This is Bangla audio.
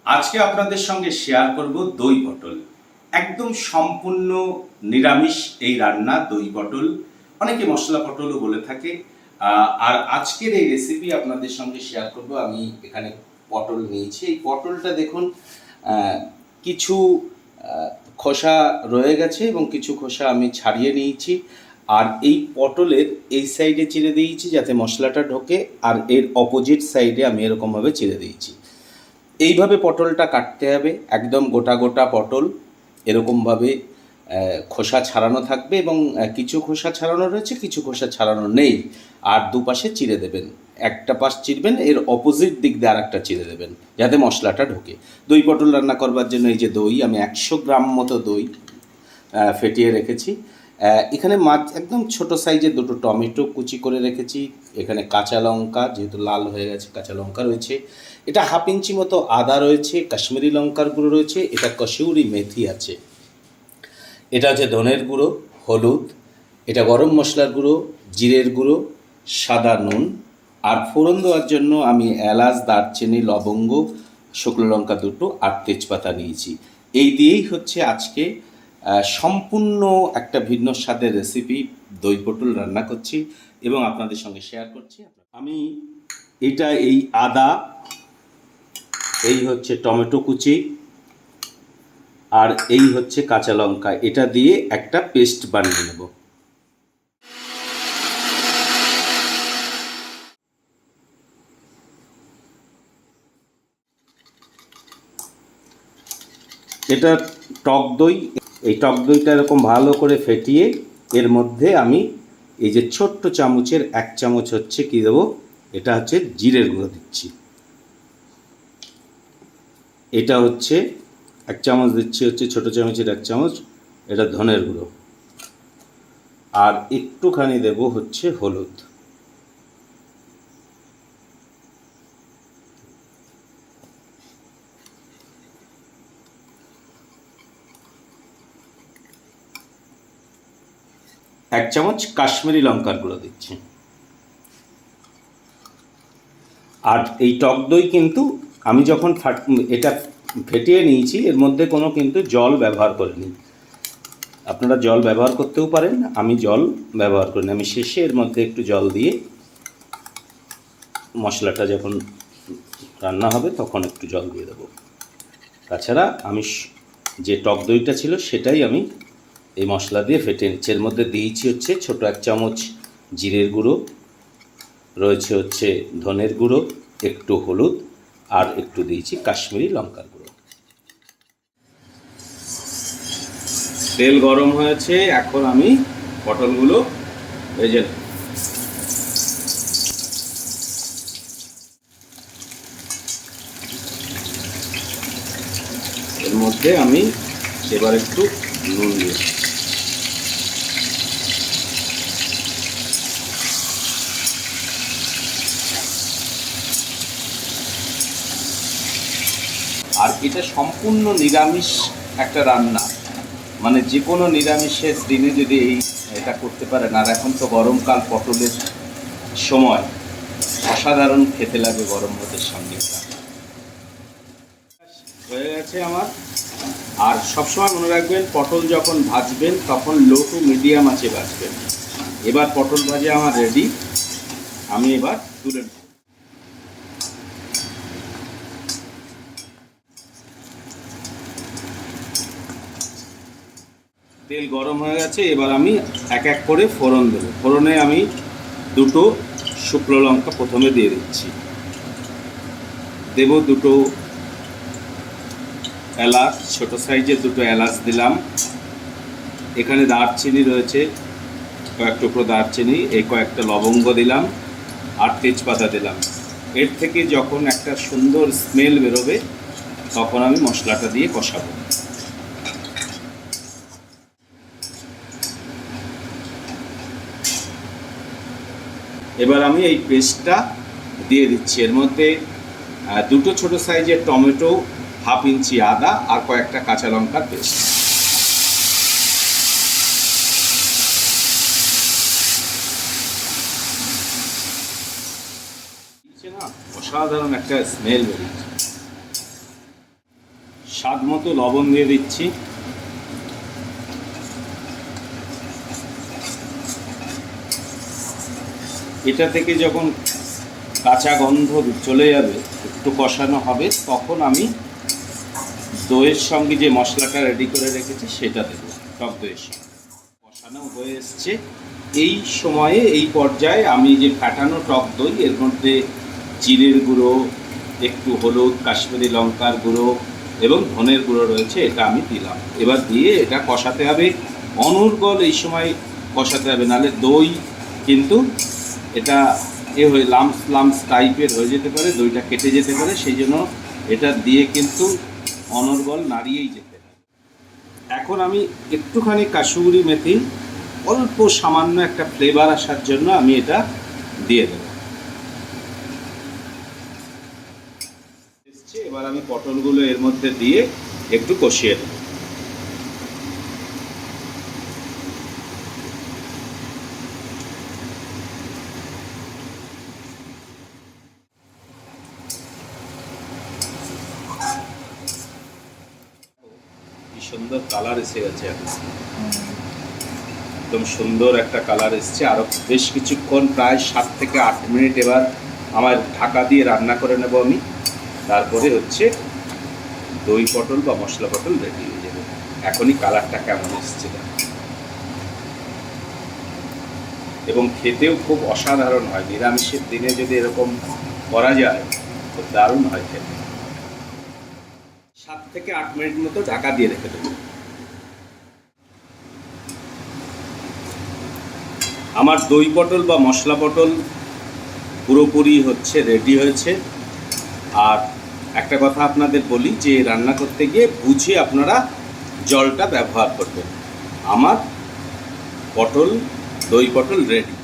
আজকে আপনাদের সঙ্গে শেয়ার করব দই পটল। একদম সম্পূর্ণ নিরামিষ এই রান্না দই পটল, অনেকে মশলা পটলও বলে থাকে। আর আজকের এই রেসিপি আপনাদের সঙ্গে শেয়ার করব। আমি এখানে পটল নিয়েছি। এই পটলটা দেখুন, কিছু খোসা রয়ে গেছে এবং কিছু খোসা আমি ছাড়িয়ে নিয়েছি। আর এই পটলের এই সাইডে চিড়ে দিয়েছি যাতে মশলাটা ঢোকে, আর এর অপোজিট সাইডে আমি এরকমভাবে চিড়ে দিয়েছি। এইভাবে পটলটা কাটতে হবে, একদম গোটা গোটা পটল এরকমভাবে খোসা ছাড়ানো থাকবে এবং কিছু খোসা ছাড়ানো রয়েছে, কিছু খোসা ছাড়ানো নেই। আর দুপাশে চিড়ে দেবেন, একটা পাশ চিরবেন, এর অপোজিট দিক দিয়ে আর একটা চিড়ে দেবেন যাতে মশলাটা ঢোকে। দই পটল রান্না করবার জন্য এই যে দই, আমি 100 গ্রাম মতো দই ফেটিয়ে রেখেছি। এখানে একদম ছোট সাইজের দুটো টমেটো কুচি করে রেখেছি। এখানে কাঁচা লঙ্কা, যেহেতু লাল হয়ে গেছে, কাঁচা লঙ্কা রয়েছে। এটা হাফ ইঞ্চি মতো আদা রয়েছে, কাশ্মীরি লঙ্কার গুঁড়ো রয়েছে, এটা কসুরি মেথি আছে, এটা হচ্ছে ধনের গুঁড়ো, হলুদ, এটা গরম মশলার গুঁড়ো, জিরের গুঁড়ো, সাদা নুন। আর ফোড়ন দেওয়ার জন্য আমি এলাচ, দারচিনি, লবঙ্গ, শুকনো লঙ্কা দুটো আর তেজপাতা নিয়েছি। এই দিয়েই হচ্ছে আজকে সম্পূর্ণ একটা ভিন্ন স্বাদের রেসিপি দই পটল রান্না করছি এবং আপনাদের সঙ্গে শেয়ার করছি। আমি এই আদা, এই হচ্ছে টমেটো কুচি, আর এই হচ্ছে কাঁচা লঙ্কা, এটা দিয়ে একটা পেস্ট বানিয়ে নেব। এটা টক দই। এই টক দইটা এরকম ভালো করে ফেটিয়ে এর মধ্যে আমি এই যে ছোট্ট চামচের 1 চামচ হচ্ছে কি দেবো, এটা হচ্ছে জিরের গুঁড়ো দিচ্ছি। এটা হচ্ছে 1 চামচ দিচ্ছি, হচ্ছে ছোটো চামচের 1 চামচ, এটা ধনের গুঁড়ো। আর একটুখানি দেব হচ্ছে হলুদ। এক চামচ কাশ্মীরি লঙ্কার গুঁড়ো দিচ্ছি। আর এই টক দই কিন্তু আমি যখন এটা ফেটিয়ে নিয়েছি, এর মধ্যে কোনো কিন্তু জল ব্যবহার করিনি। আপনারা জল ব্যবহার করতেও পারেন, আমি জল ব্যবহার করিনি। আমি শেষে এর মধ্যে একটু জল দিয়ে মশলাটা যখন রান্না হবে তখন একটু জল দিয়ে দেবো। তাছাড়া আমি যে টক দইটা ছিল সেটাই আমি এই মশলা দিয়ে ফেটে নিচ্ছি। এর মধ্যে দিয়েছি হচ্ছে ছোটো 1 চামচ জিরের গুঁড়ো, রয়েছে হচ্ছে ধনের গুঁড়ো, একটু হলুদ, আর একটু দিয়েছি কাশ্মীরি লঙ্কার গুঁড়ো। তেল গরম হয়েছে, এখন আমি পটলগুলো ভেজে নেব। এর মধ্যে আমি এবার একটু নুন দিয়ে, আর এটা সম্পূর্ণ নিরামিষ একটা রান্না, মানে যে কোনো নিরামিষের দিনে যদি এটা করতে পারেন। আর এখন তো গরমকাল, পটলের সময়, অসাধারণ খেতে লাগে গরম ভাতের সঙ্গে। হয়ে গেছে আমার। আর সবসময় মনে রাখবেন, পটল যখন ভাজবেন তখন লো টু মিডিয়াম আঁচে ভাজবেন। এবার পটল ভাজা আমার রেডি, আমি এবার তুলে নেব। তেল গরম হয়ে গেছে, এবার আমি এক এক করে ফোড়ন দেবো। ফোড়নে আমি দুটো শুকনো লঙ্কা প্রথমে দিয়ে দিচ্ছি, দেব দুটো এলাচ, ছোটো সাইজের দুটো এলাচ দিলাম। এখানে দারচিনি রয়েছে, কয়েক টুকরো দারচিনি, এই কয়েকটা লবঙ্গ দিলাম, আর তেজপাতা দিলাম। এর থেকে যখন একটা সুন্দর স্মেল বেরোবে তখন আমি মশলাটা দিয়ে কষাবো। এবার আমি এই পেস্টটা দিয়ে দিচ্ছি। এর মধ্যে দুটো ছোটো সাইজের টমেটো, হাফ ইঞ্চি আদা, আর কয়েকটা কাঁচা লঙ্কার পেস্ট। না, অসাধারণ একটা স্মেল বেরিয়েছে। স্বাদ মতো লবণ দিয়ে দিচ্ছি। এটা থেকে যখন কাঁচা গন্ধ চলে যাবে, একটু কষানো হবে, তখন আমি দইয়ের সঙ্গে যে মশলাটা রেডি করে রেখেছি সেটা দেবো, টক দইয়ের সঙ্গে। কষানো হয়ে এসছে, এই সময়ে এই পর্যায়ে আমি যে ফাটানো টক দই, এর মধ্যে জিরের গুঁড়ো, একটু হলুদ, কাশ্মীরি লঙ্কার গুঁড়ো এবং ধনের গুঁড়ো রয়েছে, এটা আমি দিলাম। এবার দিয়ে এটা কষাতে হবে অনর্গল, এই সময় কষাতে হবে, নাহলে দই কিন্তু এটা হয়ে লাম্পস লাম্পস টাইপের হয়ে যেতে পারে, দইটা কেটে যেতে পারে, সেই জন্য এটা দিয়ে কিন্তু অনর্গল নাড়িয়েই যেতে হবে। এখন আমি একটুখানি কাসুরি মেথি, অল্প সামান্য একটা ফ্লেভার আসার জন্য আমি এটা দিয়ে দেব। এবার আমি পটলগুলো এর মধ্যে দিয়ে একটু কষিয়ে দেব। কি সুন্দর কালার এসে গেছে, একদম সুন্দর একটা কালার এসছে। আরও বেশ কিছুক্ষণ, প্রায় 7 থেকে 8 মিনিট এবার আমার ঢাকা দিয়ে রান্না করে নেব আমি। তারপরে হচ্ছে দই পটল বা মশলা পটল রেডি হয়ে যাবে। এখনই কালারটা কেমন এসছে, এবং খেতেও খুব অসাধারণ হয়। নিরামিষের দিনে যদি এরকম করা যায় খুব দারুণ হয় খেতে। 7 থেকে 8 মিনিট মতো ঢাকা দিয়ে রেখে দেবো। আমার দই পটল বা মশলা পটল পুরোপুরি হচ্ছে রেডি হয়েছে। আর একটা কথা আপনাদের বলি, যে রান্না করতে গিয়ে বুঝে আপনারা জলটা ব্যবহার করবেন। আমার পটল, দই পটল রেডি।